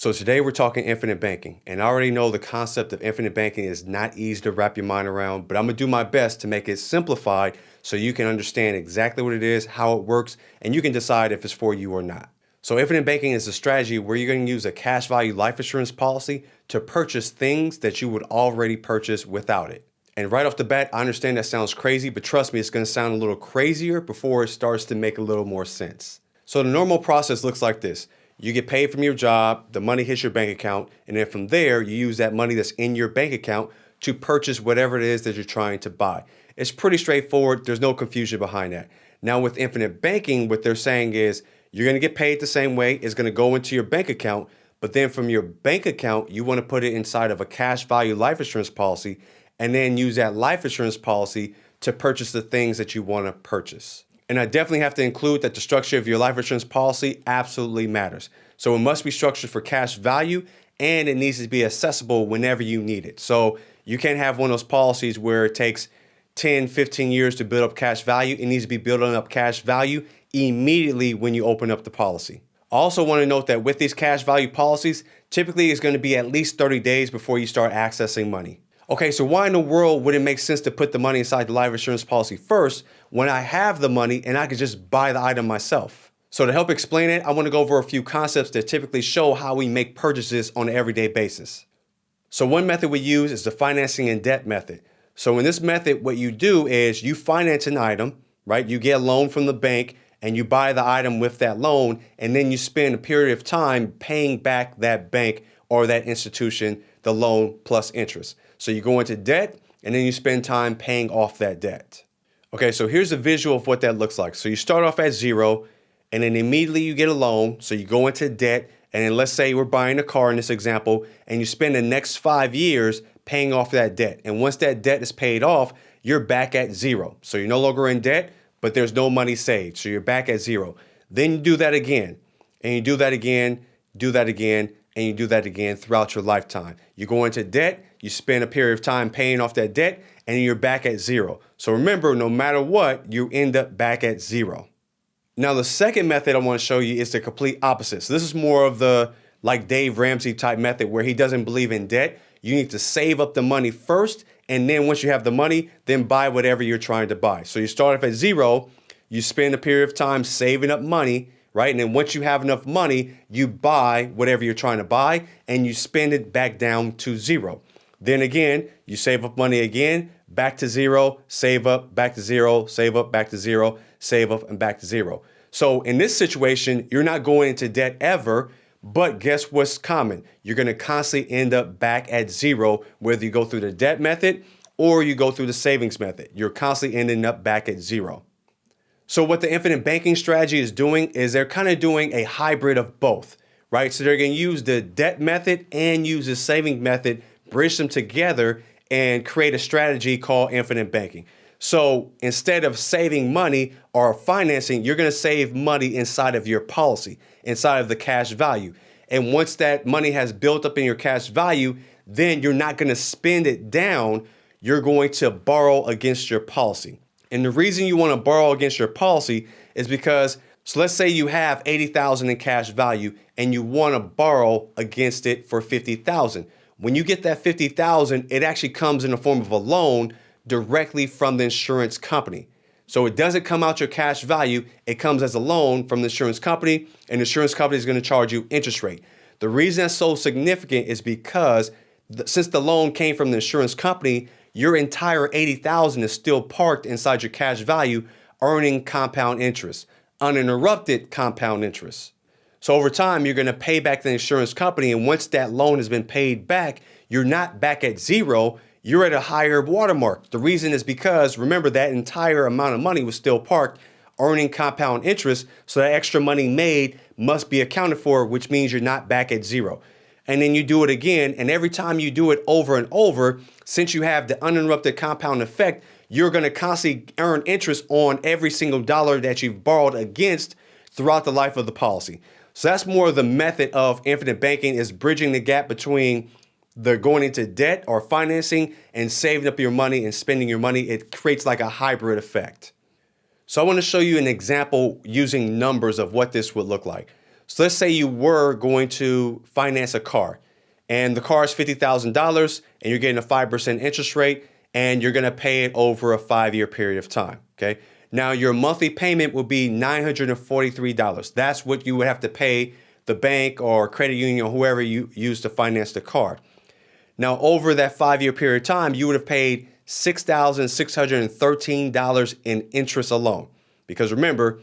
So today we're talking infinite banking, and I already know the concept of infinite banking is not easy to wrap your mind around, but I'm gonna do my best to make it simplified so you can understand exactly what it is, how it works, and you can decide if it's for you or not. So infinite banking is a strategy where you're going to use a cash value life insurance policy to purchase things that you would already purchase without it. And right off the bat, I understand that sounds crazy, but trust me, it's going to sound a little crazier before it starts to make a little more sense. So the normal process looks like this. You get paid from your job, the money hits your bank account, and then from there, you use that money that's in your bank account to purchase whatever it is that you're trying to buy. It's pretty straightforward. There's no confusion behind that. Now with infinite banking, what they're saying is you're going to get paid the same way. It's going to go into your bank account, but then from your bank account, you want to put it inside of a cash value life insurance policy and then use that life insurance policy to purchase the things that you want to purchase. And I definitely have to include that the structure of your life insurance policy absolutely matters. So it must be structured for cash value and it needs to be accessible whenever you need it. So you can't have one of those policies where it takes 10, 15 years to build up cash value. It needs to be building up cash value immediately when you open up the policy. I also want to note that with these cash value policies, typically it's going to be at least 30 days before you start accessing money. Okay, so why in the world would it make sense to put the money inside the life insurance policy first when I have the money and I could just buy the item myself? So to help explain it, I want to go over a few concepts that typically show how we make purchases on an everyday basis. So one method we use is the financing and debt method. So in this method, what you do is you finance an item, right? You get a loan from the bank and you buy the item with that loan, and then you spend a period of time paying back that bank or that institution the loan plus interest. So you go into debt and then you spend time paying off that debt. Okay, so here's a visual of what that looks like. So you start off at zero and then immediately you get a loan. So you go into debt, and then let's say we're buying a car in this example, and you spend the next 5 years paying off that debt. And once that debt is paid off, you're back at zero. So you're no longer in debt, but there's no money saved. So you're back at zero. Then you do that again, and you do that again, do that again, and you do that again throughout your lifetime. You go into debt, you spend a period of time paying off that debt, and you're back at zero. So remember, no matter what, you end up back at zero. Now, the second method I want to show you is the complete opposite. So this is more of the like Dave Ramsey type method where he doesn't believe in debt. You need to save up the money first, and then once you have the money, then buy whatever you're trying to buy. So you start off at zero, you spend a period of time saving up money, right? And then once you have enough money, you buy whatever you're trying to buy and you spend it back down to zero. Then again, you save up money again, back to zero, save up, back to zero, save up, back to zero, save up, and back to zero. So in this situation, you're not going into debt ever, but guess what's common? You're going to constantly end up back at zero, whether you go through the debt method or you go through the savings method. You're constantly ending up back at zero. So what the infinite banking strategy is doing is they're kind of doing a hybrid of both, right? So they're going to use the debt method and use the saving method, bridge them together and create a strategy called infinite banking. So instead of saving money or financing, you're going to save money inside of your policy, inside of the cash value. And once that money has built up in your cash value, then you're not going to spend it down. You're going to borrow against your policy. And the reason you want to borrow against your policy is because, so let's say you have $80,000 in cash value and you want to borrow against it for $50,000. When you get that $50,000, it actually comes in the form of a loan directly from the insurance company. So it doesn't come out your cash value. It comes as a loan from the insurance company, and the insurance company is going to charge you interest rate. The reason that's so significant is because since the loan came from the insurance company, your entire $80,000 is still parked inside your cash value, earning compound interest, uninterrupted compound interest. So over time, you're going to pay back the insurance company. And once that loan has been paid back, you're not back at zero. You're at a higher watermark. The reason is because, remember, that entire amount of money was still parked, earning compound interest. So that extra money made must be accounted for, which means you're not back at zero. And then you do it again. And every time you do it over and over, since you have the uninterrupted compound effect, you're going to constantly earn interest on every single dollar that you've borrowed against throughout the life of the policy. So that's more of the method of infinite banking, is bridging the gap between the going into debt or financing and saving up your money and spending your money. It creates like a hybrid effect. So I want to show you an example using numbers of what this would look like. So let's say you were going to finance a car and the car is $50,000 and you're getting a 5% interest rate and you're going to pay it over a 5-year period of time. Okay. Now your monthly payment will be $943. That's what you would have to pay the bank or credit union or whoever you use to finance the car. Now, over that 5-year period of time, you would have paid $6,613 in interest alone. Because remember,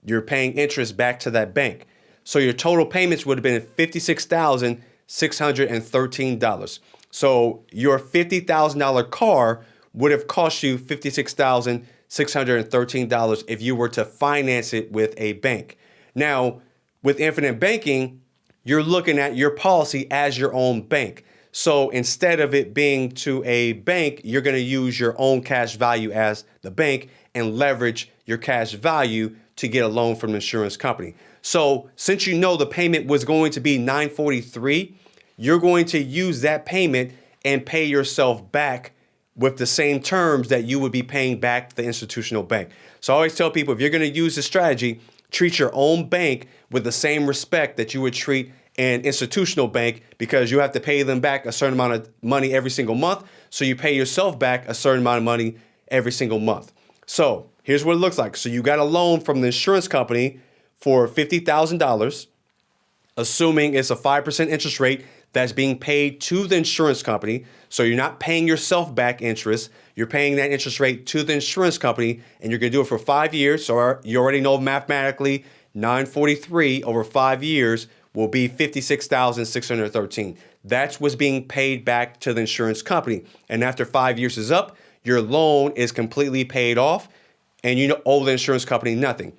you're paying interest back to that bank. So your total payments would have been $56,613. So your $50,000 car would have cost you $56,613 if you were to finance it with a bank. Now, with infinite banking, you're looking at your policy as your own bank. So instead of it being to a bank, you're going to use your own cash value as the bank and leverage your cash value to get a loan from the insurance company. So since you know the payment was going to be $943, you're going to use that payment and pay yourself back with the same terms that you would be paying back the institutional bank. So I always tell people, if you're going to use this strategy, treat your own bank with the same respect that you would treat an institutional bank, because you have to pay them back a certain amount of money every single month. So you pay yourself back a certain amount of money every single month. So here's what it looks like. So you got a loan from the insurance company for $50,000, assuming it's a 5% interest rate that's being paid to the insurance company. So you're not paying yourself back interest. You're paying that interest rate to the insurance company, and you're going to do it for 5 years. So you already know mathematically, 943 over 5 years will be $56,613. That's what's being paid back to the insurance company. And after 5 years is up, your loan is completely paid off and you owe the insurance company nothing.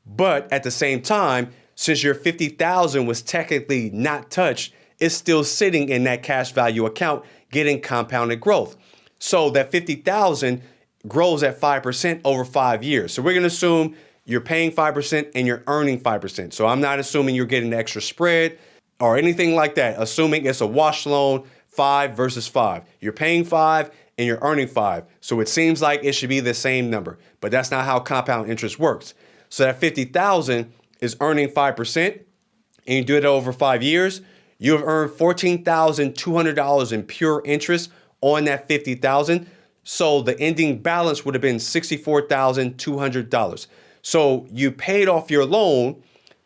But at the same time, since your $50,000 was technically not touched, it's still sitting in that cash value account getting compounded growth. So that $50,000 grows at 5% over 5 years. So we're going to assume you're paying 5% and you're earning 5%. So I'm not assuming you're getting the extra spread or anything like that. Assuming it's a wash loan, 5 versus 5. You're paying 5 and you're earning 5. So it seems like it should be the same number, but that's not how compound interest works. So that $50,000 is earning 5% and you do it over 5 years. You have earned $14,200 in pure interest on that $50,000. So the ending balance would have been $64,200. So you paid off your loan,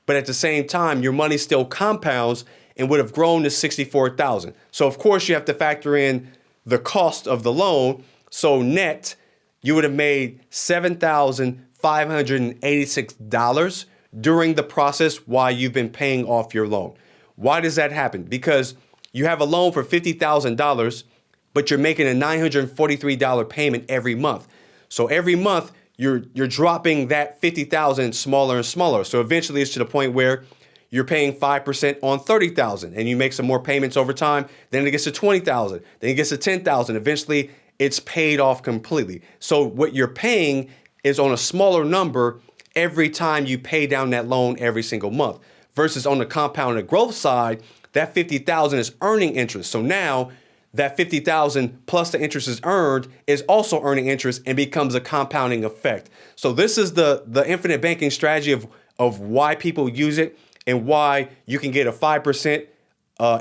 but at the same time, your money still compounds and would have grown to $64,000. So of course you have to factor in the cost of the loan. So net, you would have made $7,586 during the process while you've been paying off your loan. Why does that happen? Because you have a loan for $50,000, but you're making a $943 payment every month. So every month, you're dropping that $50,000 smaller and smaller. So eventually it's to the point where you're paying 5% on $30,000 and you make some more payments over time. Then it gets to $20,000, then it gets to $10,000. Eventually it's paid off completely. So what you're paying is on a smaller number every time you pay down that loan every single month, versus on the compounded growth side, that $50,000 is earning interest. So now that $50,000 plus the interest is earned is also earning interest and becomes a compounding effect. So this is the infinite banking strategy of why people use it and why you can get a 5%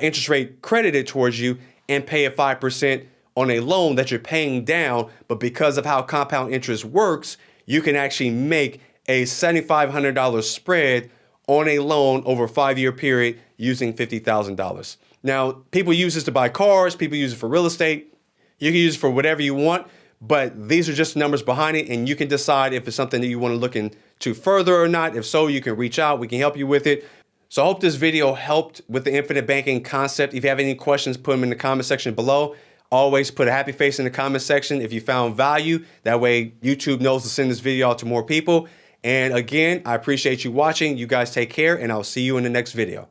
interest rate credited towards you and pay a 5% on a loan that you're paying down. But because of how compound interest works, you can actually make a $7,500 spread on a loan over a 5-year period using $50,000. Now, people use this to buy cars, people use it for real estate. You can use it for whatever you want, but these are just numbers behind it, and you can decide if it's something that you want to look into further or not. If so, you can reach out. We can help you with it. So I hope this video helped with the infinite banking concept. If you have any questions, put them in the comment section below. Always put a happy face in the comment section if you found value. That way, YouTube knows to send this video out to more people. And again, I appreciate you watching. You guys take care, and I'll see you in the next video.